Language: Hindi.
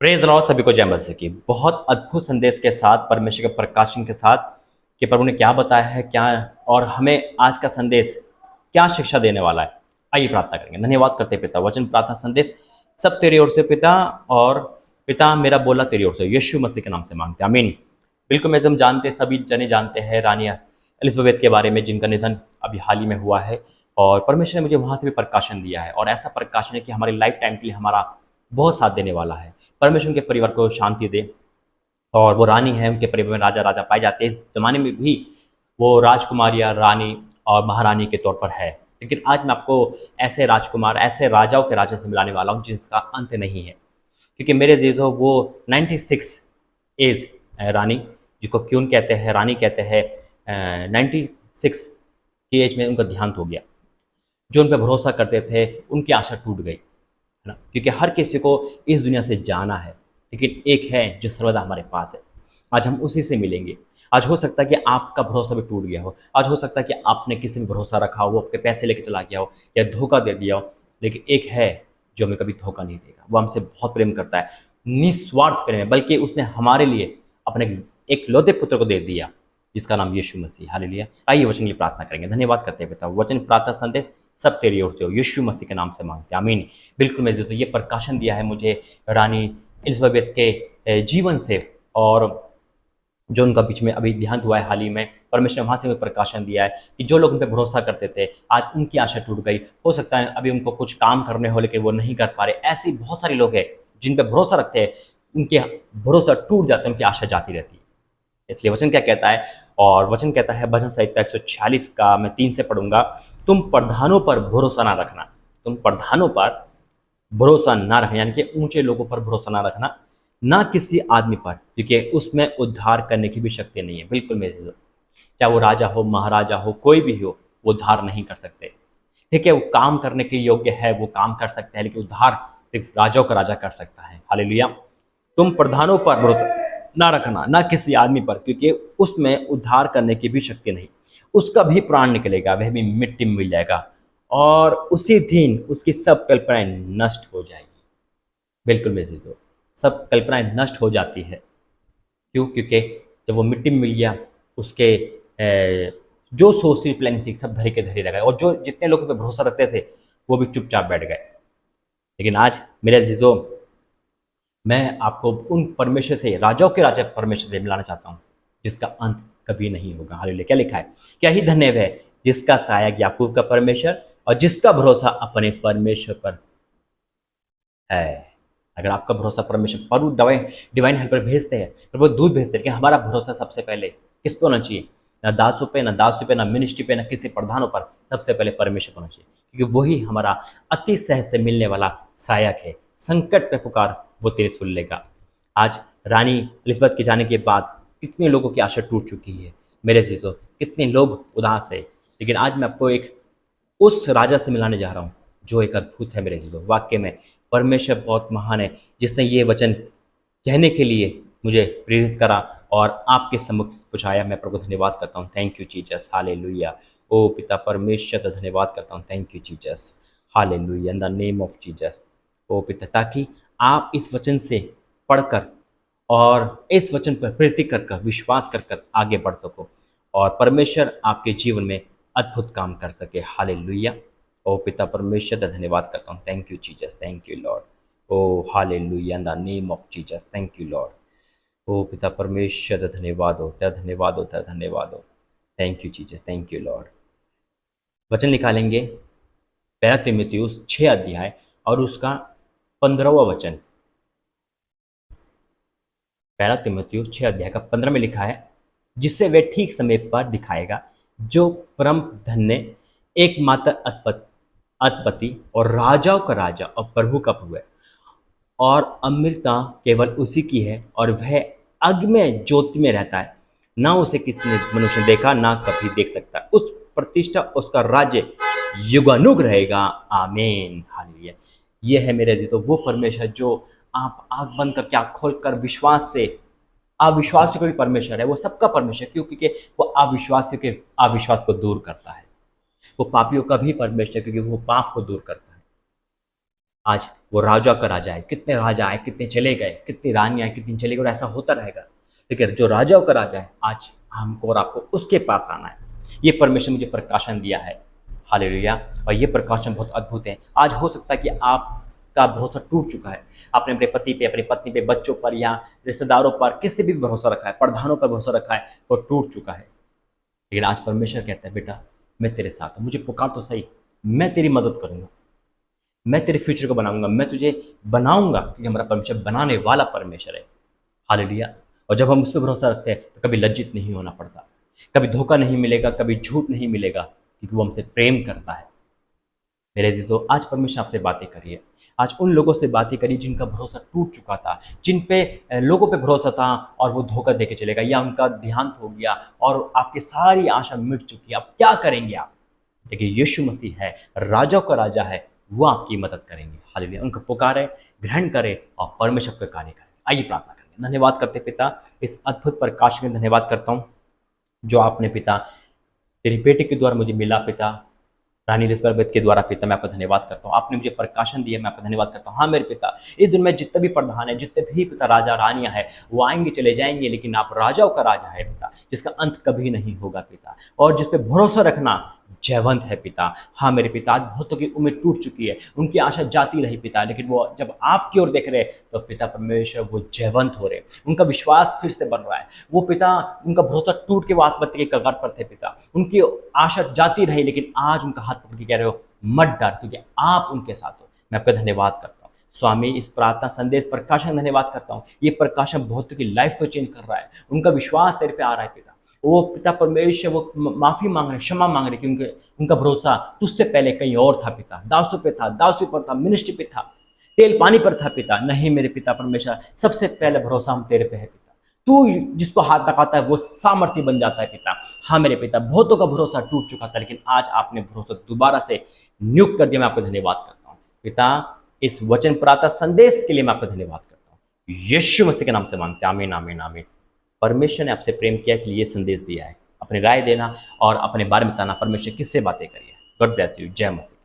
प्रेज लॉर्ड, सभी को जय मसीह की। बहुत अद्भुत संदेश के साथ, परमेश्वर के प्रकाशन के साथ कि प्रभु ने क्या बताया है, क्या और हमें आज का संदेश क्या शिक्षा देने वाला है। आइए प्रार्थना करेंगे। धन्यवाद करते हैं पिता, वचन प्रार्थना संदेश सब तेरी ओर से पिता, और पिता मेरा बोला तेरी ओर से, यीशु मसीह के नाम से मांगते हैं, आमीन। बिल्कुल मैं एकदम जानते, सभी जने जानते हैं रानी एलिजाबेथ के बारे में, जिनका निधन अभी हाल ही में हुआ है। और परमेश्वर ने मुझे वहाँ से भी प्रकाशन दिया है, और ऐसा प्रकाशन है कि हमारी लाइफ टाइम के लिए हमारा बहुत साथ देने वाला है। परमेश्वर उनके परिवार को शांति दे। और वो रानी है, उनके परिवार में राजा राजा पाए जाते हैं। इस जमाने में भी वो राजकुमार या रानी और महारानी के तौर पर है, लेकिन आज मैं आपको ऐसे राजकुमार, ऐसे राजाओं के राजा से मिलाने वाला हूँ जिसका अंत नहीं है। क्योंकि मेरे जीजो वो 96 एज रानी, जिसको क्यून कहते हैं, रानी कहते हैं, 96 की एज में उनका देहांत हो गया। जो उन पर भरोसा करते थे उनकी आशा टूट गई, है ना। क्योंकि हर किसी को इस दुनिया से जाना है, लेकिन एक है जो सर्वदा हमारे पास है। आज हम उसी से मिलेंगे। आज हो सकता है कि आपका भरोसा भी टूट गया हो, आज हो सकता है कि आपने किसी में भरोसा रखा हो, वो आपके पैसे लेके चला गया हो या धोखा दे दिया हो, लेकिन एक है जो हमें कभी धोखा नहीं देगा। वो हमसे बहुत प्रेम करता है, निस्वार्थ प्रेम है, बल्कि उसने हमारे लिए अपने एक लौते पुत्र को दे दिया, जिसका नाम यीशु मसीह। हालेलुया। आइए वचन की प्रार्थना करेंगे। धन्यवाद करते हैं पिता, वचन प्रार्थना संदेश सब तेरी ओर से हो, यीशु मसीह के नाम से मांगते हैं, आमीन। बिल्कुल मैं तो ये प्रकाशन दिया है मुझे रानी एलिजाबेथ के जीवन से, और जो उनका बीच में अभी देहांत हुआ है हाल ही में, परमेश्वर ने वहाँ से मुझे प्रकाशन दिया है कि जो लोग उन पर भरोसा करते थे आज उनकी आशा टूट गई। हो सकता है अभी उनको कुछ काम करने हो लेकिन वो नहीं कर पा रहे। ऐसे बहुत सारे लोग हैं जिन पर भरोसा रखते हैं, उनके भरोसा टूट जाता है, उनकी आशा जाती रहती है। इसलिए वचन क्या कहता है, और वचन कहता है भजन संहिता 146 का मैं 3 से पढ़ूंगा। तुम प्रधानों पर भरोसा ना रखना, तुम प्रधानों पर भरोसा ना रखना, यानी कि ऊंचे लोगों पर भरोसा ना रखना, ना किसी आदमी पर, क्योंकि उसमें उद्धार करने की भी शक्ति नहीं है। बिल्कुल मेरे से, चाहे वो राजा हो, महाराजा हो, कोई भी हो, वो उद्धार नहीं कर सकते। ठीक है, वो काम करने के योग्य है, वो काम कर सकते हैं, लेकिन उद्धार सिर्फ राजाओं का राजा कर सकता है। हालेलुया। तुम प्रधानों पर भरोसा ना रखना, ना किसी आदमी पर, क्योंकि उसमें उद्धार करने की भी शक्ति नहीं। उसका भी प्राण निकलेगा, वह भी मिट्टी में मिल जाएगा, और उसी दिन उसकी सब कल्पनाएं नष्ट हो जाएगी। बिल्कुल मेरे तो सब कल्पनाएं नष्ट हो जाती है। क्यों? क्योंकि जब वो मिट्टी में मिल गया, उसके जो सोच थी, प्लानिंग थी, सब धरे के धरे रह गए, और जो जितने लोगों पे भरोसा रखते थे वो भी चुपचाप बैठ गए। लेकिन आज मेरे अजीजों, मैं आपको उन परमेश्वर से, राजाओं के राजा परमेश्वर से मिलाना चाहता हूँ, जिसका अंत कभी नहीं होगा। हालेलुया। क्या लिखा है, क्या ही धन्य है जिसका सहायक याकूब का परमेश्वर और जिसका भरोसा अपने परमेश्वर पर है। अगर आपका भरोसा परमेश्वर पर, डिवाइन हेल्पर भेजते हैं, पर वो दूध भेजते हैं, लेकिन हमारा भरोसा सबसे पहले किस पे होना चाहिए? ना दासों पे, ना दासों पे, ना मिनिस्ट्री पे, ना किसी प्रधानों पर, सबसे पहले परमेश्वर पर होना चाहिए, क्योंकि वही हमारा अति सहज से मिलने वाला सहायक है। संकट पे पुकार, वो तेरे सुन लेगा। आज रानी एलिजाबेथ के जाने के बाद कितने लोगों की आशा टूट चुकी है मेरे से, तो कितने लोग उदास है। लेकिन आज मैं आपको एक उस राजा से मिलाने जा रहा हूँ जो एक अद्भुत है मेरे जीवन। वाक्य में परमेश्वर बहुत महान है, जिसने ये वचन कहने के लिए मुझे प्रेरित करा और आपके सम्मुख पहुंचाया। मैं प्रभु धन्यवाद करता हूँ। Thank you Jesus, hallelujah. ओ पिता परमेश्वर का धन्यवाद करता हूँ। Thank you Jesus, hallelujah, in the name of Jesus. ओ पिता, ताकि आप इस वचन से पढ़कर और इस वचन पर प्रीति कर विश्वास कर आगे बढ़ सको, और परमेश्वर आपके जीवन में अद्भुत काम कर सके। हालेलुया। ओ पिता परमेश्वर का धन्यवाद करता हूँ। Thank you Jesus, thank you Lord. ओ hallelujah, in the name of Jesus. Thank you Lord. ओ पिता परमेश्वर का धन्यवाद हो, तेरा धन्यवाद हो, तेरा धन्यवाद हो। Thank you Jesus, thank you Lord. वचन निकालेंगे पहला तीमुथियुस 6 अध्याय और उसका 15वां वचन। पहला तीमुथियुस 6 अध्याय का 15 में लिखा है, जिससे वे ठीक समय पर दिखाएगा, जो परम धन्य, एकमात्र अतपति और राजाओं का राजा और प्रभु का प्रभु है, और अमृता केवल उसी की है, और वह अग में ज्योति में रहता है, ना उसे किसी ने मनुष्य ने देखा, ना कभी देख सकता। उस प्रतिष्ठा, उसका राज्य युगानुग रहेगा। आमीन, हालेलुया। ये है मेरे जी तो वो परमेश्वर जो आप आंख बंद करके, आंख खोलकर विश्वास से, अविश्वासियों का भी परमेश्वर है, वो सबका परमेश्वर। क्यों? क्योंकि वो अविश्वासियों के अविश्वास को दूर करता है। वो पापियों का भी परमेश्वर, क्योंकि वो पाप को दूर करता है। आज वो राजा का राजा है, कितने राजा आए, कितने चले गए, कितनी रानियां आए, कितनी चले गए, और ऐसा होता रहेगा। लेकिन जो राजाओं का राजा है, आज हमको और आपको उसके पास आना है। ये परमेश्वर ने मुझे प्रकाशन दिया है, हालेलुया। और ये प्रकाशन बहुत अद्भुत है। आज हो सकता है कि आपका भरोसा टूट चुका है, आपने अपने पति पे, अपनी पत्नी पे, बच्चों पर या रिश्तेदारों पर, किसी भी भरोसा रखा है, प्रधानों पर भरोसा रखा है, वो टूट चुका है। लेकिन आज परमेश्वर कहता है, बेटा मैं तेरे साथ हूँ, मुझे पुकार तो सही, मैं तेरी मदद करूंगा, मैं तेरे फ्यूचर को बनाऊंगा, मैं तुझे बनाऊंगा, क्योंकि हमारा परमेश्वर बनाने वाला परमेश्वर है, हालेलुया। और जब हम उस पर भरोसा रखते हैं तो कभी लज्जित नहीं होना पड़ता, कभी धोखा नहीं मिलेगा, कभी झूठ नहीं मिलेगा, क्योंकि वो हमसे प्रेम करता है। मेरे जी, तो आज परमेश्वर आपसे बातें करिए, आज उन लोगों से बातें करिए जिनका भरोसा टूट चुका था, जिन पे लोगों पे भरोसा था और वो धोखा देके चलेगा, या उनका देहांत हो गया और आपकी सारी आशा मिट चुकी है, अब क्या करेंगे आप? देखिए, यीशु मसीह है, राजाओं का राजा है, वो आपकी मदद करेंगे, हालेलुया। उनको पुकारे, ग्रहण करें और परमेश्वर का कार्य करें। आइए प्रार्थना करेंगे। धन्यवाद करते पिता, इस अद्भुत प्रकाश में धन्यवाद करता हूँ जो आपने पिता तेरी बेटे के द्वारा मुझे मिला पिता, रानी एलिजाबेथ के द्वारा पिता। मैं आपका धन्यवाद करता हूँ, आपने मुझे प्रकाशन दिया, मैं आपका धन्यवाद करता हूँ। हाँ मेरे पिता, इस दिन में जितने भी प्रधान है, जितने भी पिता राजा रानियां हैं, वो आएंगे चले जाएंगे, लेकिन आप राजाओं का राजा है पिता, जिसका अंत कभी नहीं होगा पिता, और जिस पे भरोसा रखना जयवंत है पिता। हाँ मेरे पिता, आज बहुतों की उम्मीद टूट चुकी है, उनकी आशा जाती रही पिता, लेकिन वो जब आपकी ओर देख रहे तो पिता परमेश्वर वो जयवंत हो रहे, उनका विश्वास फिर से बन रहा है। वो पिता, उनका भरोसा टूट के वो आत्महत्या के कगार पर थे पिता, उनकी आशा जाती रही, लेकिन आज उनका हाथ पकड़ के कह रहे हो मत डर, क्योंकि आप उनके साथ हो। मैं आपका धन्यवाद करता हूँ स्वामी, इस प्रार्थना संदेश प्रकाशन धन्यवाद करता हूँ। ये प्रकाशन बहुतों की लाइफ को चेंज कर रहा है, उनका विश्वास तेरे पे आ रहा है पिता। वो पिता परमेश्वर वो माफी मांग रहे, क्षमा मांग रहे, क्योंकि उनका भरोसा तुझसे पहले कहीं और था पिता, दासों पे था, दासों पर था, मिनिस्ट्री पे था, तेल पानी पर था पिता। नहीं मेरे पिता परमेश्वर, सबसे पहले भरोसा हम तेरे पे है पिता। तू जिसको हाथ लगाता है वो सामर्थ्य बन जाता है पिता। हाँ मेरे पिता, बहुतों का भरोसा टूट चुका था, लेकिन आज आपने भरोसा दोबारा से नियुक्त कर दिया। मैं आपको धन्यवाद करता हूँ पिता, इस वचन प्रार्थना संदेश के लिए मैं आपका धन्यवाद करता हूँ। यीशु मसीह के नाम से मांगते हैं, आमीन आमीन आमीन। परमेश्वर ने आपसे प्रेम किया, इसलिए ये संदेश दिया है। अपनी राय देना और अपने बारे में बताना, परमेश्वर किससे बातें करिए। God bless you. जय मसीह।